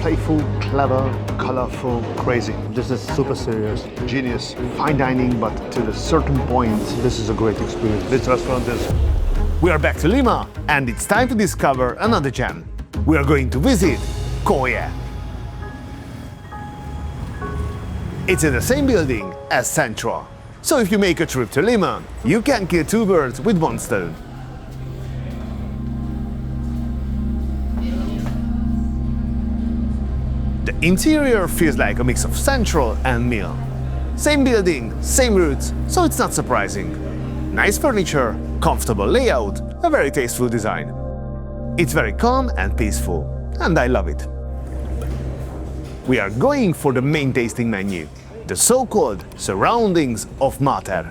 playful, clever, colorful, crazy. This is super serious, genius, fine dining, but to a certain point, this is a great experience. This restaurant is... We are back to Lima, and it's time to discover another gem. We are going to visit Kjolle. It's in the same building as Central. So if you make a trip to Lima, you can kill two birds with one stone. The interior feels like a mix of Central and Mill. Same building, same roots, so it's not surprising. Nice furniture, comfortable layout, a very tasteful design. It's very calm and peaceful, and I love it. We are going for the main tasting menu, the so-called surroundings of Mater.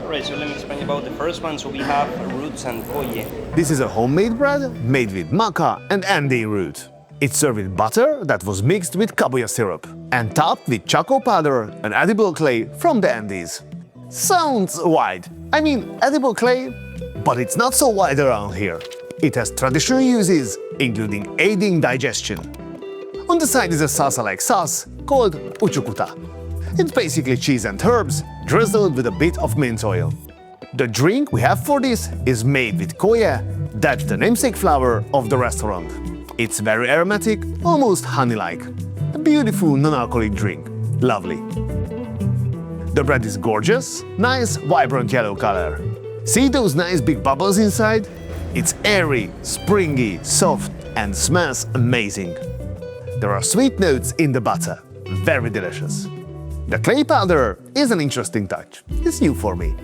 Alright, so let me explain about the first one. So we have roots and Kjolle. This is a homemade bread made with maca and andi root. It's served with butter that was mixed with kabuya syrup and topped with choco powder, an edible clay from the Andes. Sounds wild. I mean, edible clay, but it's not so wild around here. It has traditional uses, including aiding digestion. On the side is a salsa-like sauce called uchukuta. It's basically cheese and herbs, drizzled with a bit of mint oil. The drink we have for this is made with Kjolle, that's the namesake flower of the restaurant. It's very aromatic, almost honey-like. A beautiful non-alcoholic drink. Lovely. The bread is gorgeous, nice, vibrant yellow color. See those nice big bubbles inside? It's airy, springy, soft, and smells amazing. There are sweet notes in the butter. Very delicious. The clay powder is an interesting touch. It's new for me.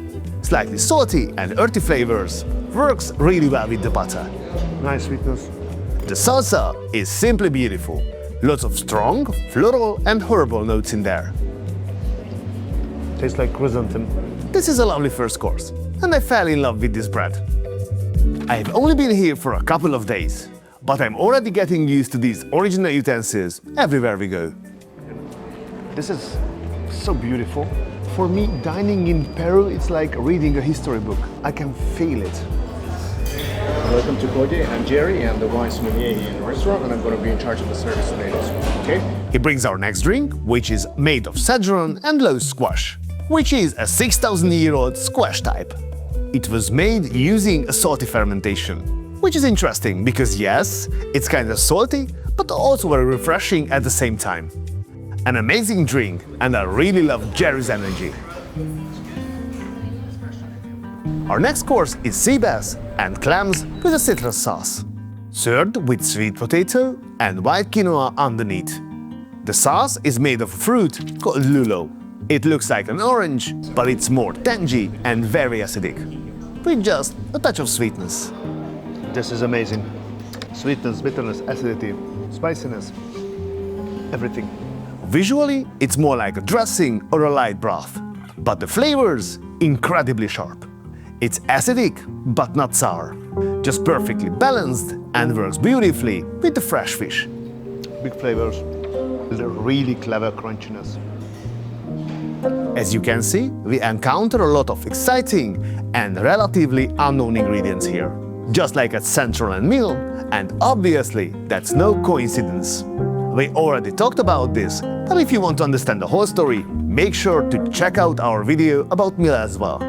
Slightly salty and earthy flavors. Works really well with the butter. Nice sweetness. The salsa is simply beautiful. Lots of strong, floral and herbal notes in there. Tastes like chrysanthemum. This is a lovely first course, and I fell in love with this bread. I've only been here for a couple of days, but I'm already getting used to these original utensils everywhere we go. This is so beautiful. For me, dining in Peru, it's like reading a history book. I can feel it. Welcome to Kjolle. I'm Jerry, I'm the wine sommelier here in the restaurant, and I'm going to be in charge of the service today as well, okay? He brings our next drink, which is made of cedron and low squash, which is a 6,000-year-old squash type. It was made using a salty fermentation, which is interesting because yes, it's kind of salty, but also very refreshing at the same time. An amazing drink, and I really love Jerry's energy. Our next course is sea bass and clams with a citrus sauce, served with sweet potato and white quinoa underneath. The sauce is made of a fruit called lulo. It looks like an orange, but it's more tangy and very acidic, with just a touch of sweetness. This is amazing. Sweetness, bitterness, acidity, spiciness, everything. Visually, it's more like a dressing or a light broth, but the flavors incredibly sharp. It's acidic, but not sour, just perfectly balanced and works beautifully with the fresh fish. Big flavors, the really clever crunchiness. As you can see, we encounter a lot of exciting and relatively unknown ingredients here, just like at Central and Mill, and obviously that's no coincidence. We already talked about this, but if you want to understand the whole story, make sure to check out our video about Mill as well.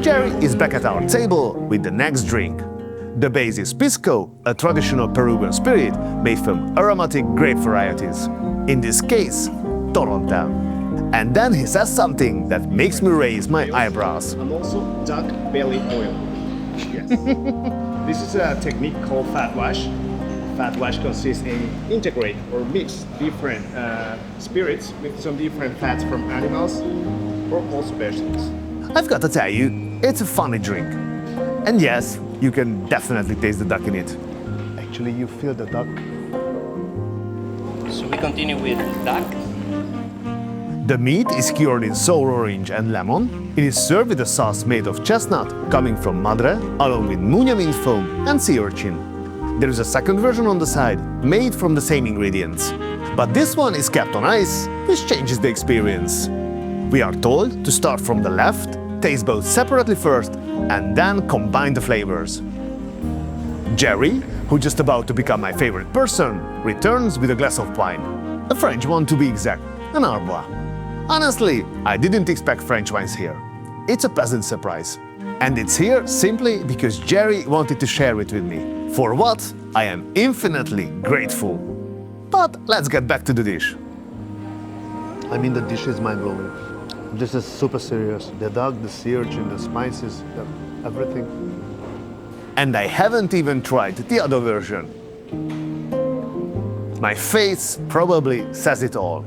Jerry is back at our table with the next drink. The base is pisco, a traditional Peruvian spirit made from aromatic grape varieties, in this case, Toronto. And then he says something that makes me raise my eyebrows. And also duck belly oil. Yes. This is a technique called fat wash. Fat wash consists in integrate or mix different spirits with some different fats from animals or also vegetables. I've got to tell you, it's a funny drink. And yes, you can definitely taste the duck in it. Actually, you feel the duck. So we continue with duck. The meat is cured in sour orange and lemon. It is served with a sauce made of chestnut coming from Madre, along with muña mint foam and sea urchin. There is a second version on the side, made from the same ingredients. But this one is kept on ice, which changes the experience. We are told to start from the left, taste both separately first, and then combine the flavors. Jerry, who's just about to become my favorite person, returns with a glass of wine. A French one to be exact, an Arbois. Honestly, I didn't expect French wines here. It's a pleasant surprise. And it's here simply because Jerry wanted to share it with me, for what I am infinitely grateful. But let's get back to the dish. I mean, the dish is mind-blowing. This is super serious. The duck, the sea urchin, the spices, everything. And I haven't even tried the other version. My face probably says it all.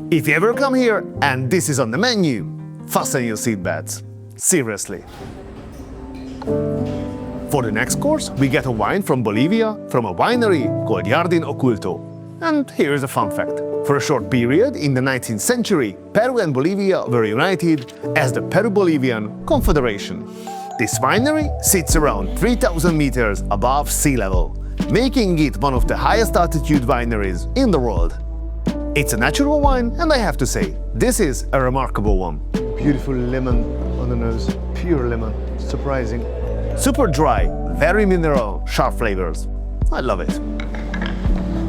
If you ever come here and this is on the menu, fasten your seatbelts. Seriously. For the next course, we get a wine from Bolivia from a winery called Jardín Oculto. And here's a fun fact. For a short period in the 19th century, Peru and Bolivia were united as the Peru-Bolivian Confederation. This winery sits around 3,000 meters above sea level, making it one of the highest altitude wineries in the world. It's a natural wine, and I have to say, this is a remarkable one. Beautiful lemon on the nose, pure lemon, surprising. Super dry, very mineral, sharp flavors. I love it.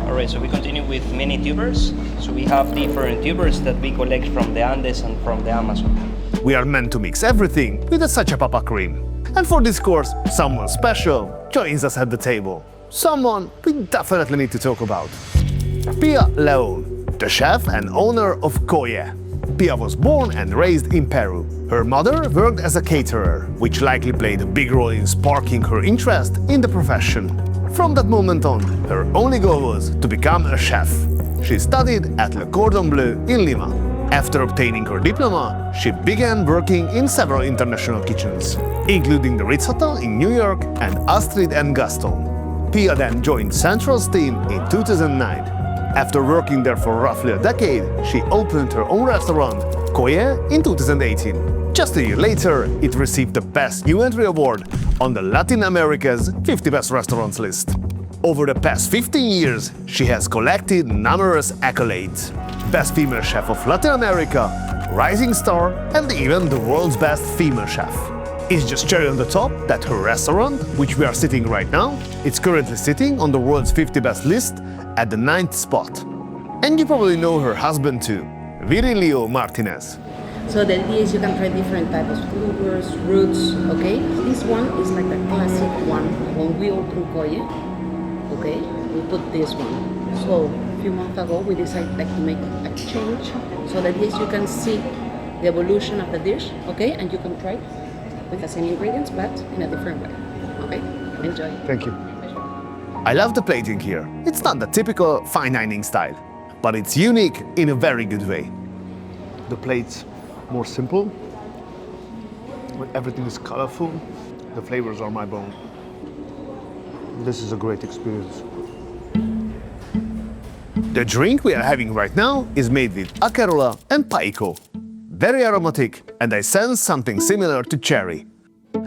Alright, so we continue with many tubers. So we have different tubers that we collect from the Andes and from the Amazon. We are meant to mix everything with a sachapapa cream. And for this course, someone special joins us at the table. Someone we definitely need to talk about. Pia León, the chef and owner of Kjolle. Pia was born and raised in Peru. Her mother worked as a caterer, which likely played a big role in sparking her interest in the profession. From that moment on, her only goal was to become a chef. She studied at Le Cordon Bleu in Lima. After obtaining her diploma, she began working in several international kitchens, including the Ritz Hotel in New York and Astrid & Gaston. Pia then joined Central's team in 2009. After working there for roughly a decade, she opened her own restaurant, Kjolle, in 2018. Just a year later, it received the Best New Entry Award on the Latin America's 50 Best Restaurants list. Over the past 15 years, she has collected numerous accolades. Best Female Chef of Latin America, Rising Star, and even the world's best female chef. It's just cherry on the top that her restaurant, which we are sitting right now, is currently sitting on the world's 50 best list at the 9th spot. And you probably know her husband too, Virilio Martinez. So the idea is you can try different types of tubers, roots, okay? This one is like the classic one. When we open Kjolle, okay, we put this one. So a few months ago we decided like to make a change. So that is you can see the evolution of the dish, okay? And you can try with the same ingredients but in a different way, okay? Enjoy. Thank you. I love the plating here. It's not the typical fine dining style, but it's unique in a very good way. The plate's more simple, but everything is colorful. The flavors are my bone. This is a great experience. The drink we are having right now is made with acerola and paico. Very aromatic, and I sense something similar to cherry.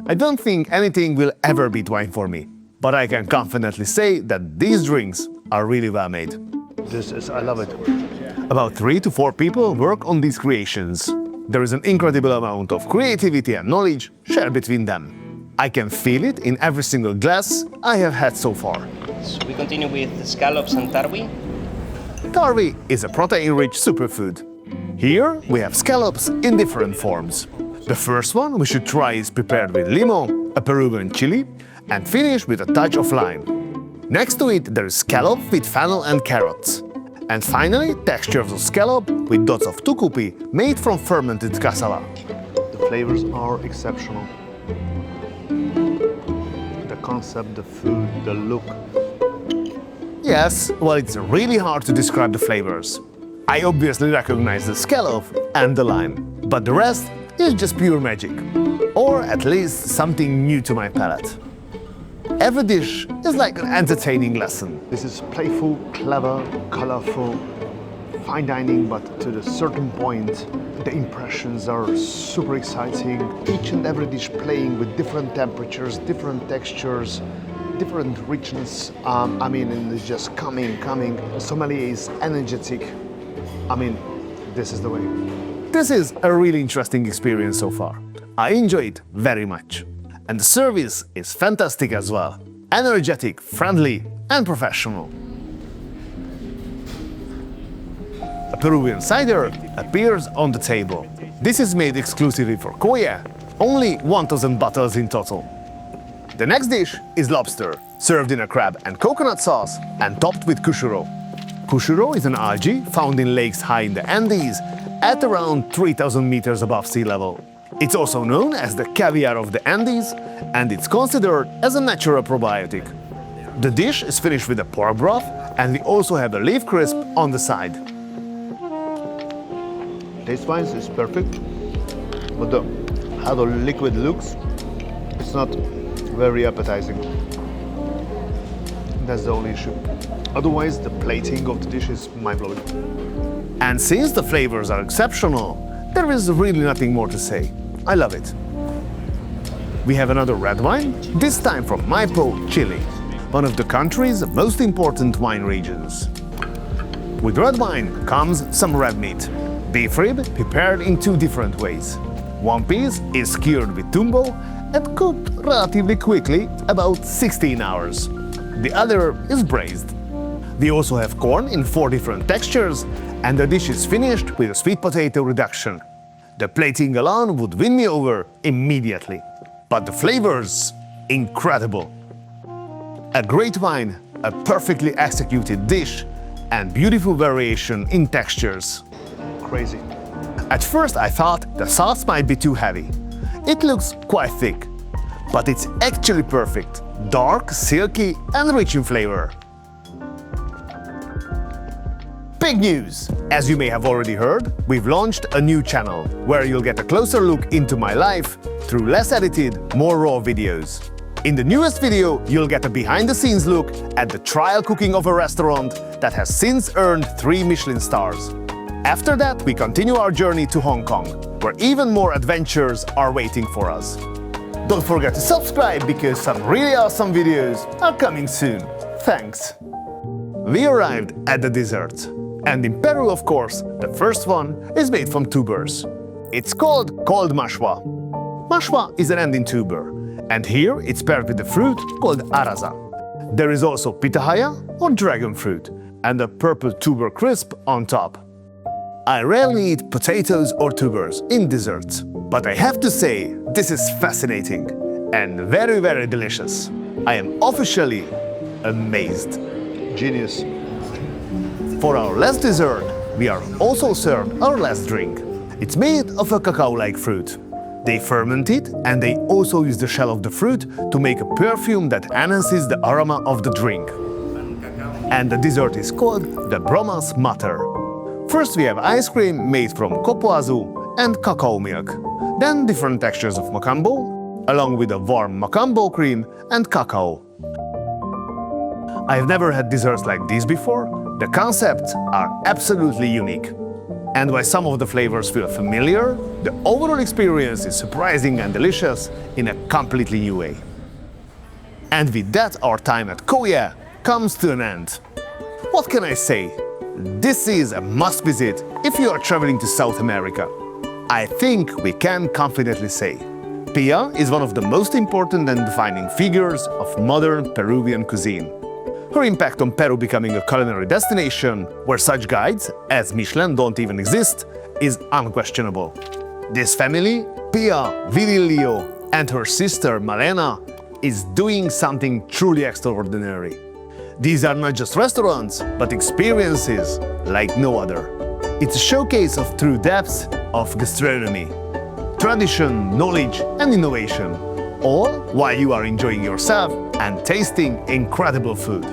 I don't think anything will ever beat wine for me, but I can confidently say that these drinks are really well made. I love it. About 3 to 4 people work on these creations. There is an incredible amount of creativity and knowledge shared between them. I can feel it in every single glass I have had so far. So we continue with scallops and tarwi. Tarwi is a protein-rich superfood. Here we have scallops in different forms. The first one we should try is prepared with limon, a Peruvian chili, and finished with a touch of lime. Next to it there is scallop with fennel and carrots. And finally, textures of scallop with dots of tucupi made from fermented cassava. The flavors are exceptional. The concept, the food, the look. Yes, well, it's really hard to describe the flavors. I obviously recognize the scallop and the lime, but the rest is just pure magic. Or at least something new to my palate. Every dish is like an entertaining lesson. This is playful, clever, colorful, fine dining, but to a certain point, the impressions are super exciting. Each and every dish playing with different temperatures, different textures, different richness. I mean, and it's just coming. Sommelier is energetic. I mean, this is the way. This is a really interesting experience so far. I enjoy it very much. And the service is fantastic as well. energetic, friendly, and professional. A Peruvian cider appears on the table. This is made exclusively for Kjolle, only 1,000 bottles in total. The next dish is lobster, served in a crab and coconut sauce and topped with kushuro. Kushuro is an algae found in lakes high in the Andes at around 3,000 meters above sea level. It's also known as the caviar of the Andes, and it's considered as a natural probiotic. The dish is finished with a pork broth, and we also have a leaf crisp on the side. Taste-wise, it's perfect, but how the liquid looks, it's not very appetizing. That's the only issue. Otherwise, the plating of the dish is mind-blowing. And since the flavors are exceptional, there is really nothing more to say. I love it. We have another red wine, this time from Maipo, Chile, one of the country's most important wine regions. With red wine comes some red meat. Beef rib prepared in two different ways. One piece is cured with tumbo and cooked relatively quickly, about 16 hours. The other is braised. We also have corn in 4 different textures, and the dish is finished with a sweet potato reduction. The plating alone would win me over immediately. But the flavors, incredible. A great wine, a perfectly executed dish, and beautiful variation in textures. Crazy. At first I thought the sauce might be too heavy. It looks quite thick, but it's actually perfect. Dark, silky, and rich in flavor. Big news! As you may have already heard, we've launched a new channel where you'll get a closer look into my life through less edited, more raw videos. In the newest video, you'll get a behind-the-scenes look at the trial cooking of a restaurant that has since earned 3 Michelin stars. After that, we continue our journey to Hong Kong, where even more adventures are waiting for us. Don't forget to subscribe because some really awesome videos are coming soon. Thanks! We arrived at the dessert. And in Peru, of course, the first one is made from tubers. It's called cold mashua. Mashua is an Andean tuber, and here it's paired with a fruit called araza. There is also pitahaya or dragon fruit, and a purple tuber crisp on top. I rarely eat potatoes or tubers in desserts, but I have to say, this is fascinating and very, very delicious. I am officially amazed. Genius. For our last dessert, we are also served our last drink. It's made of a cacao-like fruit. They ferment it, and they also use the shell of the fruit to make a perfume that enhances the aroma of the drink. And the dessert is called the bromas mater. First we have ice cream made from copoazu and cacao milk. Then different textures of macambo, along with a warm macambo cream and cacao. I have never had desserts like these before. The concepts are absolutely unique. And while some of the flavors feel familiar, the overall experience is surprising and delicious in a completely new way. And with that, our time at Kjolle comes to an end. What can I say? This is a must-visit if you are traveling to South America. I think we can confidently say Pia is one of the most important and defining figures of modern Peruvian cuisine. Her impact on Peru becoming a culinary destination where such guides as Michelin don't even exist is unquestionable. This family, Pia, Virgilio, and her sister Malena, is doing something truly extraordinary. These are not just restaurants, but experiences like no other. It's a showcase of true depths of gastronomy, tradition, knowledge, and innovation, all while you are enjoying yourself and tasting incredible food.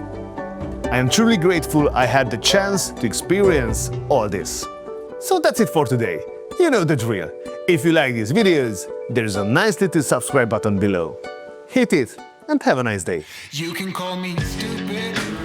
I am truly grateful I had the chance to experience all this. So that's it for today. You know the drill. If you like these videos, there's a nice little subscribe button below. Hit it and have a nice day. You can call me stupid.